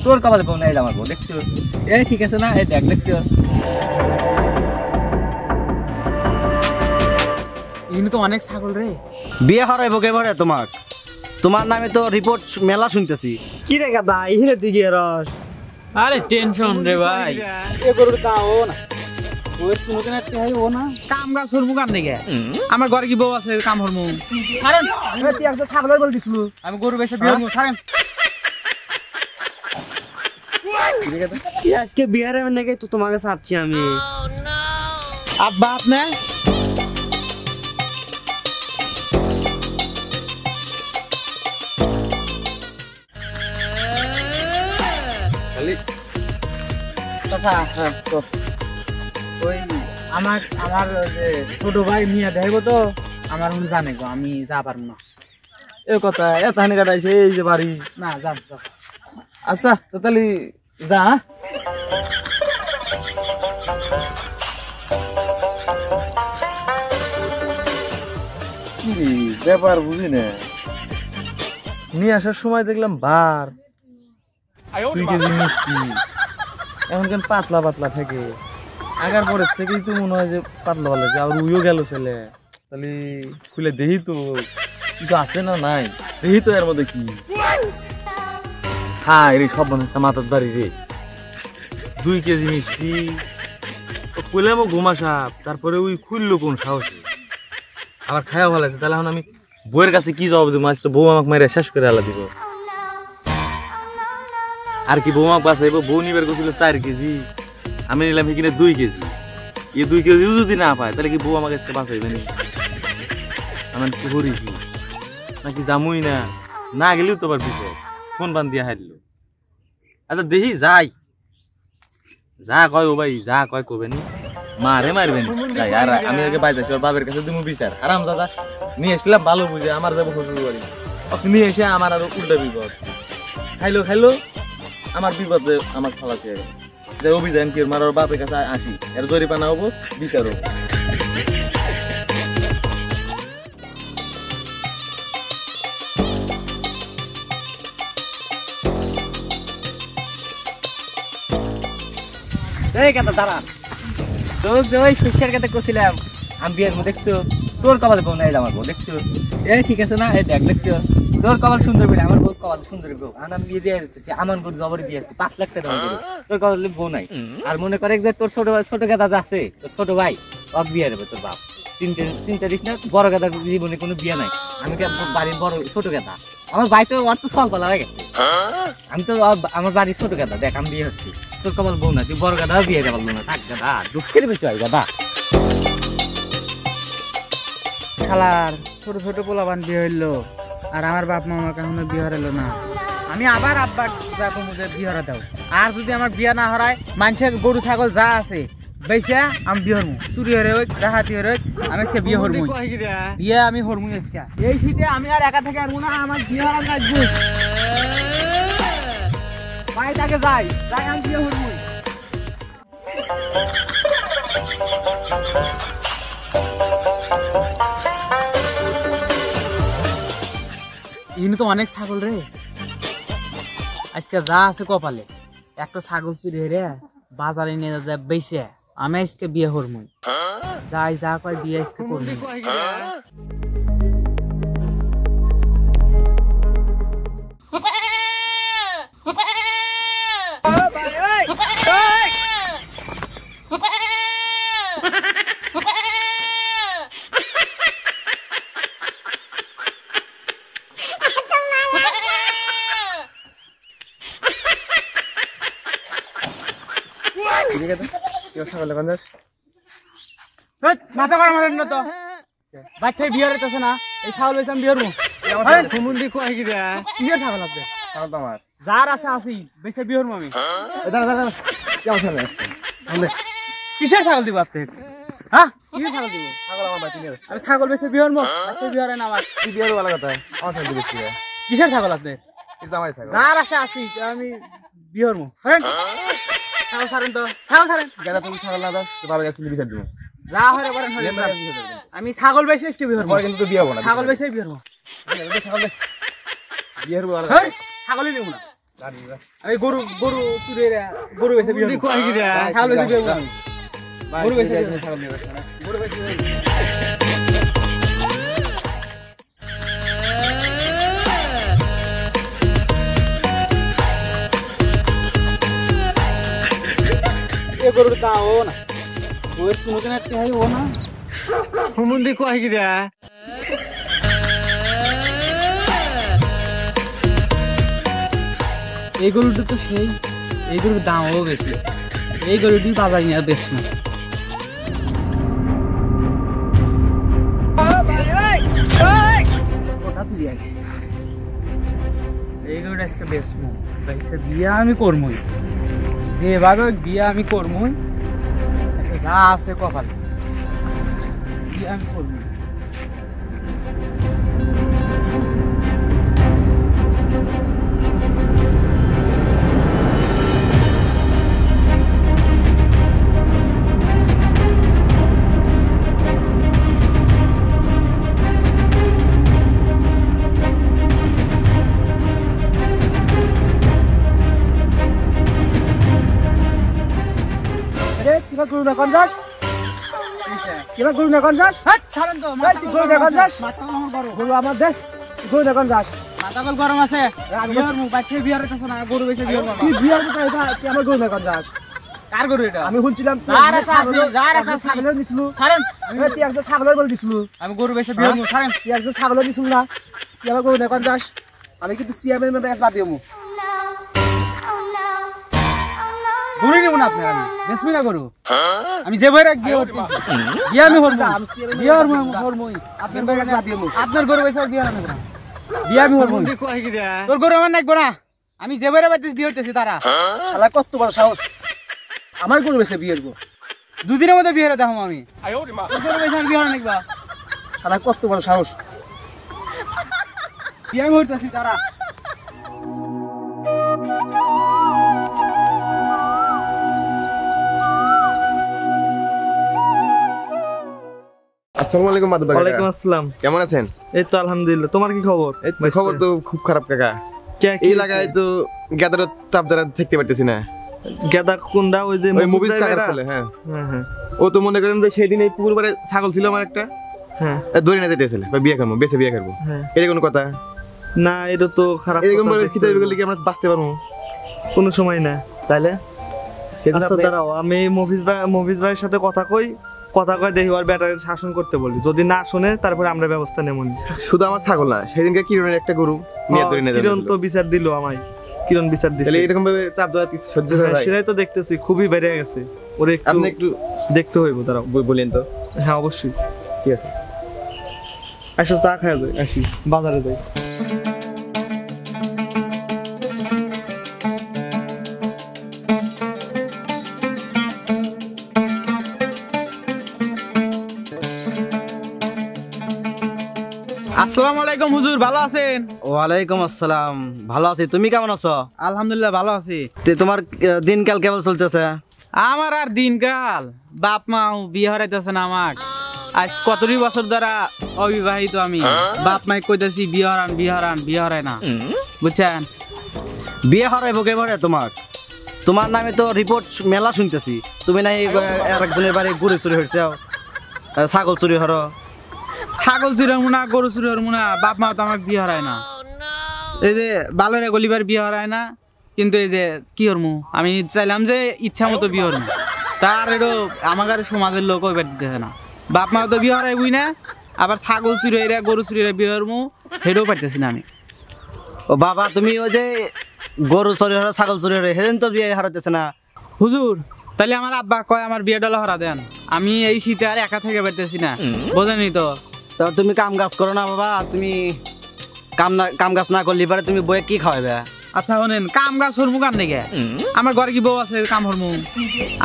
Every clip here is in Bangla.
তোর কপালে বউ নাই আমার বউ দেখছো এই ঠিক আছে না এই দেখ দেখছো ইনি তো অনেক ছাগল রে বিয়ে হরাইবো কে ভরে তোমার নামে তো রিপোর্ট মেলা শুনতেছি কি রে গাদা ইহিরে দিকে রস আরে টেনশন রে ভাই এ করবে তাও না ওই শুনুকে না চাই ও না কাম গাছ হরমু কাম নেগে আমার ঘরে কি বউ আছে কাম হরমু ছাড়েন তুই একটা ছাগলের বল দিছিল আমি গরু বেচে বিয়ে হরমু ছাড়েন আজকে বিহারে নাকি তো তোমাকে চাচ্ছি আমি আব্বা আপনি আমার ছোট ভাই মিয়া দেবো তো আমার জানে গো আমি যা পারবো না এ কথা এত হানি কাটাইছে এই যে বাড়ি না যান আচ্ছা তো তাহলে যা কি ব্যাপার বুঝি না নিয়ে আসার সময় দেখলাম বার 2 কেজি মিষ্টি এখন কেন পাতলা পাতলা থাকে আগার পরের থেকেই তো মনে হয় যে পাতলা পাতলা যে আর উইও গেল ছেলে তাহলে খুলে দেখি তো কিছু আছে না নাই দেখি তো এর মধ্যে কি হ্যাঁ রে সব মনে একটা মাথার বাড়ি রে 2 কেজি মিষ্টি খুলে আমার ঘুমা সাপ তারপরে ওই খুললো কোন সাহসে আবার খাওয়া ভালো আছে তাহলে এখন আমি বউয়ের কাছে কি জবাব দেবো আজ তো বউ আমাকে মেরে শেষ করে আলা দিব আর কি বউ আমাকে বাঁচাইবো বউ নিবার গেছিল 4 কেজি আমি নিলাম এখানে 2 কেজি এই 2 কেজি যদি না পায় তাহলে কি বউ আমাকে আজকে বাঁচাইবে না আমার কি করি কি নাকি জামুই না না গেলেও তো আবার বিপদ ফোন বান দিয়া হারলো আচ্ছা দেখি যাই যা কয় ও ভাই যা কয় কবে নি মারে মারবেন যাই আর আমি আগে বাইতেছি ওর বাবার কাছে দিমু বিচার আরাম দাদা নিয়ে আসলাম ভালো বুঝে আমার যাবো শ্বশুর বাড়ি আপনি এসে আমার আরো উল্টা বিপদ খাইলো আমার বিপদে আমার ফালাতে যে অভিযান কি মার ওর বাপের কাছে আসি এর জরিপানা হবো বিচার হবো এই কথা দাঁড়া তোর যে ওই সুখের কথা করছিলাম আমি বিয়ের মধ্যে দেখছো তোর কপালে বউ নাই আমার বউ দেখছো এই ঠিক আছে না এই দেখ দেখছো তোর কপাল সুন্দর বলে আমার বউ কপাল সুন্দর বউ আমি বিয়ে দিয়ে আসতেছি আমার বউ জবর দিয়ে আসছি 5 লাখ টাকা দাম তোর কপালে বউ নাই আর মনে করে যে তোর ছোট গাদা আছে তোর ছোট ভাই অক বিয়ে দেবে তোর বাপ চিন্তা দিস না বড় গাদার জীবনে কোনো বিয়ে নাই আমি বাড়ির বড় ছোট গাদা আমার ভাই তো ওর তো সলপালা হয়ে গেছে আমি তো আমার বাড়ির ছোট গাদা দেখ আমি বিয়ে হচ্ছি তোর কপাল বউ না তুই বড় গাদা বিয়ে দেওয়া না থাক গাদা দুঃখের বেশি হয় গাদা শালার ছোট ছোট পোলাবান বিয়ে হইলো আর আমার বাপ মা আমাকে এখনো বিয়ে হরাইলো না আমি আবার আব্বা যাবো মুঝে বিয়ে হরা দাও আর যদি আমার বিয়ে না হরায় মানুষের গরু ছাগল যা আছে বেশা আমি বিয়ে হরমু চুরি হরে হোক ডাহাতি হরে হোক আমি আজকে বিয়ে হরমুই বিয়ে আমি হরমুই আজকে এই শীতে আমি আর একা থেকে আরবো না আমার বিয়ে হরা লাগবে ভাই তাকে যাই আমি বিয়ে হরমুই ইনি তো অনেক ছাগল রে আজকে যা আছে কপালে একটা ছাগল চুরি হরে বাজারে নিয়ে যায় বেঁচে আমি আজকে বিয়ে হরমুই যাই যা কয় বিয়ে আজকে করবো মাথা করা মারেন না তো বাচ্চাই বিয়ে হইতেছে না এই ছাগল হয়েছে আমি বিয়ে হরমু সম্বন্ধে কিসের ছাগল আছে যার আছে আসি বেশি বিয়ে হরমু আমি কিসের ছাগল দিব আপনি হ্যাঁ কিসের ছাগল দিব আমি ছাগল বেশি বিয়ে হরমু বিয়ে হরে না আমার বিয়ে হওয়ার কথা কিসের ছাগল আপনি যার আছে আসি আমি বিয়ে হরমু ছাগল ছাড়েন তো ছাগল ছাড়েন গাদা তুমি ছাগল না দাও তো বাবার কাছে বিচার দিব যা হরে বলেন আমি ছাগল বেচে আজকে বিয়ে করব পরে কিন্তু বিয়ে হবো না ছাগল বেচে বিয়ে করব বিয়ে হবো না ছাগলই নেব না আমি গরু গরু চুরে গরু বেচে বিয়ে করব ছাগল বেচে বিয়ে করব আমি গরু বেচে ছাগল নিয়ে গরু বেচে ये करो ता हो ना वो सुनो के ना हो ना হুমুন্দি কয় কি রে এই গরুটা তো সেই এই গরুর দামও বেশি এই গরুটি বাজার নিয়ে বেশ না এই গরুটা আজকে বেচবো বেচে বিয়া আমি করবই যেভাবে বিয়া আমি করবই যা আছে কপালে বিয়া আমি করবই কিবা গরু না কোন যাস কিবা গরু না কোন যাস হাত ছাড়েন তো তুই গরু না কোন যাস মাথা আমার গরম গরু আমার দেখ গরু না কোন যাস মাথা গরম আছে বিয়ার মুখ বাচ্চা বিয়ার কাছে না গরু বেশি বিয়ার তুই বিয়ার মতো এটা তুই আমার গরু না কোন যাস কার গরু এটা আমি শুনছিলাম ছাগলের দিছিল ছাড়েন তুই একজন ছাগলের বল দিছিল আমি গরু বেশি বিয়ার মুখ ছাড়েন তুই একজন ছাগলের দিছিল না তুই আমার গরু না কোন যাস আমি কিন্তু সিএমের মধ্যে বাদ দিমু গরু নেব না আপনার আমি বেশমি না গরু আমি যে বইরা বিয়া করতে বিয়া আমি হরবো বিয়া হরবো আপনার আপনার কাছে বাদ দিমু আপনার গরু বেশি বিয়া নেব না বিয়া আমি হরবো কয় কি রে তোর গরু আমার নাকবো না আমি যে বইরা বাড়িতে বিয়ে হইতেছি তারা শালা কত বড় সাহস আমার গরু বেশি বিয়ে করব দুদিনের মধ্যে বিয়ে দেখো আমি তোর গরু বেশি বিয়ে নাকবা শালা কত বড় সাহস বিয়া আমি হইতেছি তারা আসসালামু আলাইকুম মাদুর ভাই। ওয়ালাইকুম আসসালাম। কেমন আছেন? এই তো আলহামদুলিল্লাহ। তোমার কি খবর? এই তো খবর তো খুব খারাপ কাকা। এই লাগায় তো গ্যাদার তাপ যারা দেখতে পারতেছি না। গেদা কোনটা ওই যে ওই মুভিজ কাকার ছেলে, হ্যাঁ হ্যাঁ হ্যাঁ ও তো মনে করেন যে সেদিন এই পুকুর পাড়ে ছাগল ছিল আমার একটা, হ্যাঁ ধরে নিতে চেয়েছিল বিয়ে করবো, বেঁচে বিয়ে করবো। হ্যাঁ। এটা কোনো কথা? না এটা তো খারাপ এরকম কথা। ভাবে খিদে গেলে কি আমরা বাঁচতে পারবো? কোনো সময় না। তাইলে আচ্ছা দাঁড়াও, আমি মুভিজ ভাইয়ের সাথে কথা কই দেখি ওর ব্যাটারে শাসন করতে বলি, যদি না শুনে তারপরে আমরা ব্যবস্থা নেব। শুধু আমার ছাগল না, সেদিনকে কিরণের একটা গরু নিয়ে ধরে নিতে কিরণ তো বিচার দিল আমায়, কিরণ বিচার দিছে। তাহলে এরকম ভাবে তাপ দেওয়া কি সহ্য করা যায়? সেটাই তো দেখতেছি, খুবই বেড়ে গেছে। ওরে আপনি একটু দেখতে হইব, দাঁড়াও বলেন তো। হ্যাঁ অবশ্যই, ঠিক আছে আসো চা খাওয়া যায়, আসি বাজারে যাই। আসসালামু আলাইকুম হুজুর, ভালো আছেন? ওয়ালাইকুম আসসালাম, ভালো আছি। তুমি কেমন আছো? আলহামদুলিল্লাহ ভালো আছি। তোমার দিনকাল কেমন চলতেছে? আমার আর দিনকাল, বাপ মা বিয়ে হারাইতেছে না আমার। আজ কতটি বছর দ্বারা অবিবাহিত আমি, বাপ মাই কইতেছি বিয়ে হারায় না, বুঝছেন? বিয়ে হারাইবো কেবারে তোমার নামে তো রিপোর্ট মেলা শুনতেছি। তুমি নাই একজনের বাড়ি ঘুরে চুরি হয়েছে, ছাগল চুরি হরো। ছাগল চুরি হরমু না, গরু চুরি হরমু না, বাপ মা তো আমার বিয়ে হারায় না। এই যে বালরে গলিবার বিয়ে হারায় না, কিন্তু এই যে কি হরমু, আমি চাইলাম যে ইচ্ছা মতো বিয়ে হরমু, তার এটো আমার সমাজের লোক ওইবার দিতেছে না। বাপ মা তো বিয়ে হারাইবই না, আবার ছাগল চুরি হইরা গরু চুরি হইরা বিয়ে হরমু, সেটাও পারতেছি না আমি। ও বাবা, তুমি ওই যে গরু চুরি হরো ছাগল চুরি হরো, সেদিন তো বিয়ে হারাইতেছে না। হুজুর তাহলে আমার আব্বা কয় আমার বিয়ে ডলা হরা দেন, আমি এই শীতে আর একা থেকে পারতেছি না, বোঝেনি তো? তা তুমি কাম কাজ করো না বাবা, তুমি কাম কাজ না করলে পারে তুমি বইয়ে কি খাওয়াবে? আচ্ছা শোনেন, কাম গাছ হরমু কাম নাকি? আমার ঘরে কি বউ আছে কাম হরমু?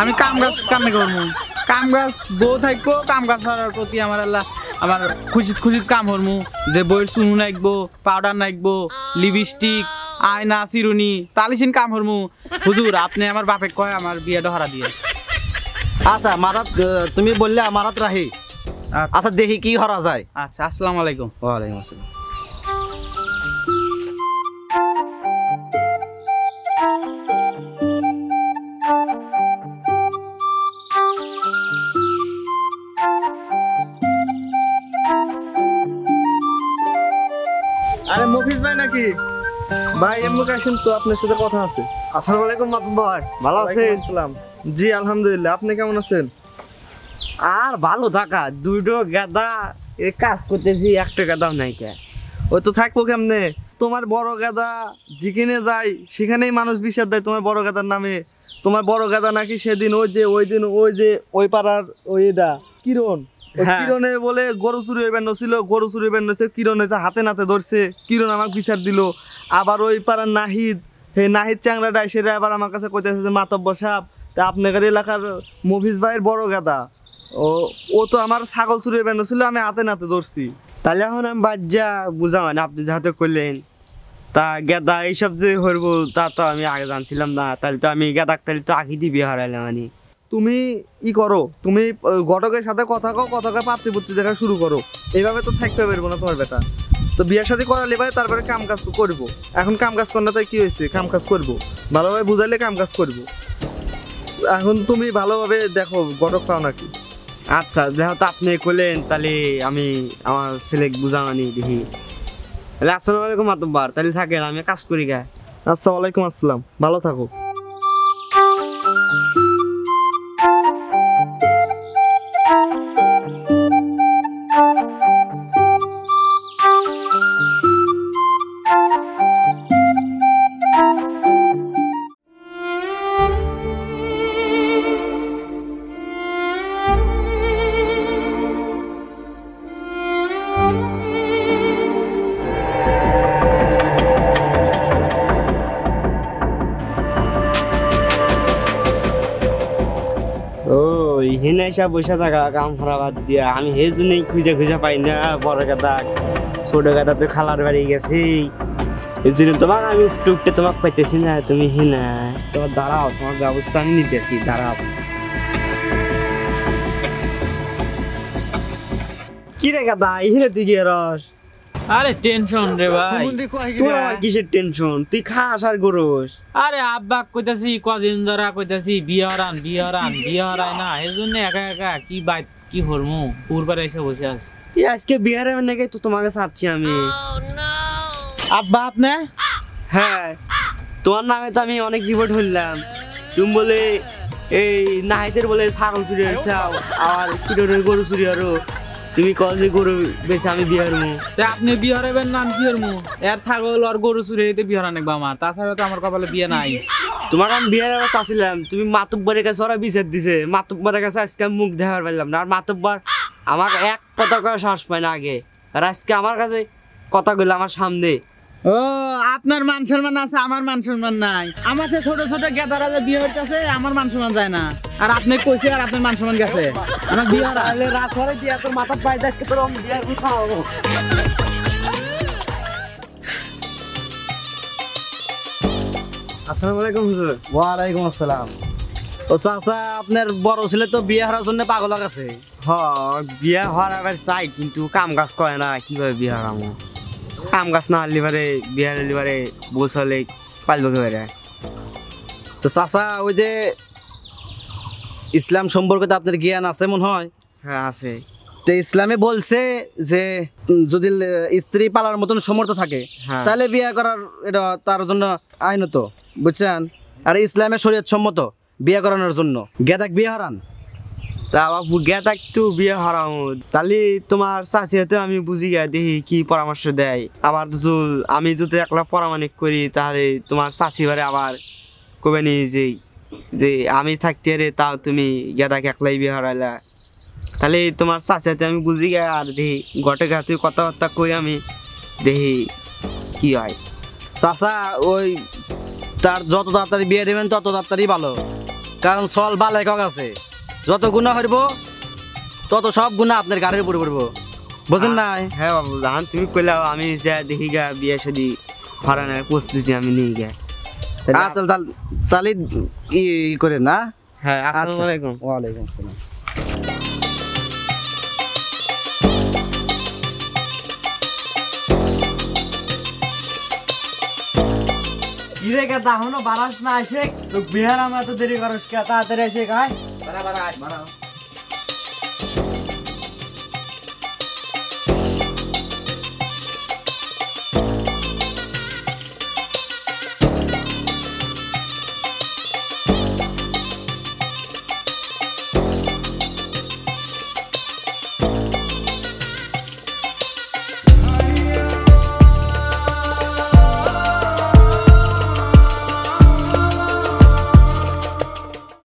আমি কাম গাছ কাম নাকি হরমু? কাম গাছ বউ থাকবো, কাম গাছ হরার প্রতি আমার আল্লাহ আমার খুশিত কাম হরমু। যে বইয়ের চুনু নাকবো, পাউডার নাকবো, লিপস্টিক, আয়না, চিরুনি, তালিসিন কাম হরমু। হুজুর আপনি আমার বাপে কয় আমার বিয়েটা হারা দিয়ে। আচ্ছা মারাত তুমি বললে মারাত রাহি, আচ্ছা দেখি কি করা যায়। আচ্ছা, আসসালামু আলাইকুম। ওয়ালাইকুম আসসালাম। আরে মফিজ ভাই নাকি? ভাই এমনি আসেন তো, আপনার সাথে কথা আছে। আসসালামু আলাইকুম মাতুম ভাই, ভালো আছেন? আসসালাম। জি আলহামদুলিল্লাহ, আপনি কেমন আছেন? আর ভালো থাকা, দুটো গাদা কাজ করতেছি, একটা গাদাও নাই কে। ওই তো থাকবো কেমনে? তোমার বড় গাদা যেখানে যায় সেখানেই মানুষ বিশ্বাস দেয় তোমার বড় গাদার নামে। তোমার বড় গাদা নাকি সেদিন ওই যে ওই পাড়ার ওইটা কিরণ, ওই হ্যাঁ। কিরণে বলে গরু চুরি হইবেন ছিল, গরু চুরি হইবেন হচ্ছে, কিরণ হইতে হাতে নাতে ধরছে, কিরণ আমাকে বিচার দিল। আবার ওই পাড়ার নাহিদ, সেই নাহিদ চ্যাংরাটা সেটা আবার আমার কাছে কইতেছে যে মাতব্বর সাহেব, তা আপনাদের এলাকার মফিজ ভাইয়ের বড় গাদা, ও তো আমার ছাগল চুরি হইবেন ছিল, আমি হাতে নাতে ধরছি। তাহলে এখন আমি বাজ্যা বুঝা মানে আপনি যাহাতে করলেন, তা গেদা এইসব যে হরবো তা তো আমি আগে জানছিলাম না। তাহলে তো আমি গেদাক তাহলে তো আগে দিয়ে বিয়ে হারাইলাম। মানে তুমি ই করো, তুমি ঘটকের সাথে কথা কও, কথাকে পাত্রীপুত্রী দেখা শুরু করো। এইভাবে তো থাকতে পারবো না তোমার বেটা। তো বিয়ের সাথে করালে ভাই তারপরে কাম কাজ তো করবো। এখন কাম কাজ করলে তাই কি হয়েছে, কাম কাজ করবো, ভালোভাবে বুঝাইলে কাম কাজ করবো। এখন তুমি ভালোভাবে দেখো ঘটক পাও নাকি। আচ্ছা, যেহেতু আপনি করলেন তাহলে আমি আমার ছেলে বুঝামানি দেখি। তাহলে আসসালামু আলাইকুম মাতুম ভাই, তাহলে থাকেন, আমি কাজ করি গা। আচ্ছা, ওয়ালাইকুম আসসালাম, ভালো থাকো। ও এখানে এসে বসে থাকা কাম করা বাদ দিয়া আমি সেই জন্যই খুঁজে খুঁজে পাই না বড় গাদা। ছোট গাদা তো খালার বাড়ি গেছি, এই জন্য তোমাকে আমি উঠতে উঠতে তোমাকে পাইতেছি না। তুমি হিনা তোমার দাঁড়াও, তোমার ব্যবস্থা আমি নিতেছি, দাঁড়াও। কি রে গাদা, এখানে তুই গিয়ে রস? আরে টেনশন রে ভাই। তোর আমার কিসের টেনশন? তুই খাস আর গরস। আরে আব্বা কইতাছি কদিন ধরা কইতাছি বিয়ে হারায় না, এই জন্য একা একা কি হরমু পুরবারে এসে বসে আছে। এই আজকে বিহারে নাকি তো তোমাকে চাচ্ছি আমি। আব্বা আপনি? হ্যাঁ, তোমার নামে তো আমি অনেক রিপোর্ট হইলাম। তুমি বলে এই নাহিতের বলে ছাগল চুরি হয়েছে, আর কিরণের গরু চুরি আরো। তুমি কল যে গরু বেশি আমি বিহার মু। আপনি বিয়ে হারাবেন না, আমি কি হরমু? এর ছাগল আর গরু চুরি হইতে বিয়ে হারানেক আমার, তাছাড়া তো আমার কপালে বিয়ে নাই। তোমার আমি বিহার চাচ্ছিলাম, তুমি মাতুব্বরের কাছে ওরা বিচার দিছে। মাতুব্বরের কাছে আজকে আমি মুখ দেখার পারলাম না। আর মাতুব্বর আমার এক কথা করে সাহস পায় না আগে, আর আজকে আমার কাছে কথা কইলো আমার সামনে। ও আপনার মান সম্মান আছে, আমার মান সম্মান নাই। আমাদের ছোট ছোট গেদারা যে বিয়ে হইতেছে, আমার মান সম্মান যায় না। আর আপনি কইছে আর আপনার মান সম্মান গেছে, আমার বিয়ে হারা। তাহলে রাজহারে দিয়া তোর মাথা পাইতে আজকে তোর আমি বিয়ার খাওয়াবো। আসসালামু আলাইকুম হুজুর। ওয়ালাইকুম আসসালাম। ও চাচা, আপনার বড় ছেলে তো বিয়ে হারার জন্য পাগল গেছে। বিয়া হওয়ার আবার চাই, কিন্তু কাম কাজ করে না। কিভাবে বিয়া হারামো? কাম কাজ না হলে পারে বিয়া হলে পারে বসলে পালবো কেবারে। তো চাচা, ওই যে ইসলাম সম্পর্কে তো আপনার জ্ঞান আছে মনে হয়। হ্যাঁ আছে। তো ইসলামে বলছে যে যদি স্ত্রী পালার মতন সমর্থ থাকে, হ্যাঁ। তাহলে বিয়ে করার এটা তার জন্য আইনত, বুঝছেন? আর ইসলামের শরীয়ত সম্মত বিয়ে করানোর জন্য গেদাক বিয়ে হারান। তা বাবু গেত একটু বিয়ে হারামো, তাহলে তোমার চাষি হতে আমি বুঝি গে দেখি কি পরামর্শ দেয়। আবার আমি যদি একলা পরামানিক করি, তাহলে তোমার চাষি বারে আবার কবে নি যে আমি থাকতে রে তাও তুমি গেদাকে একলাই বিয়ে হারাইলা। তাহলে তোমার চাষি হতে আমি বুঝি গে, আর দেখি ঘটে গাতে কথাবার্তা কই আমি দেখি কি হয়। চাচা, ওই তার যত তাড়াতাড়ি বিয়ে দেবেন তত তাড়াতাড়ি ভালো, কারণ সল বালাই কক আছে। যত গুণা হইব তত সব গুণা আপনার গাড়ির উপরে পড়বো, বুঝেন নাই? হ্যাঁ বাবু, জান তুমি কইলাও আমি যা দেখি গা বিয়ে শাদী হারানোর প্রস্তুতি আমি নিয়ে গে। আচ্ছা, তাহলে ই করে না। হ্যাঁ, আসসালামু আচ্ছা, আলাইকুম। ওয়ালাইকুম আসসালাম। কিরে গাদা এখনো বারাস না আসে তো বিহার আমরা তো দেরি করস কে তাড়াতাড়ি এসে খায় বাড়া বাড়া আয় বাড়া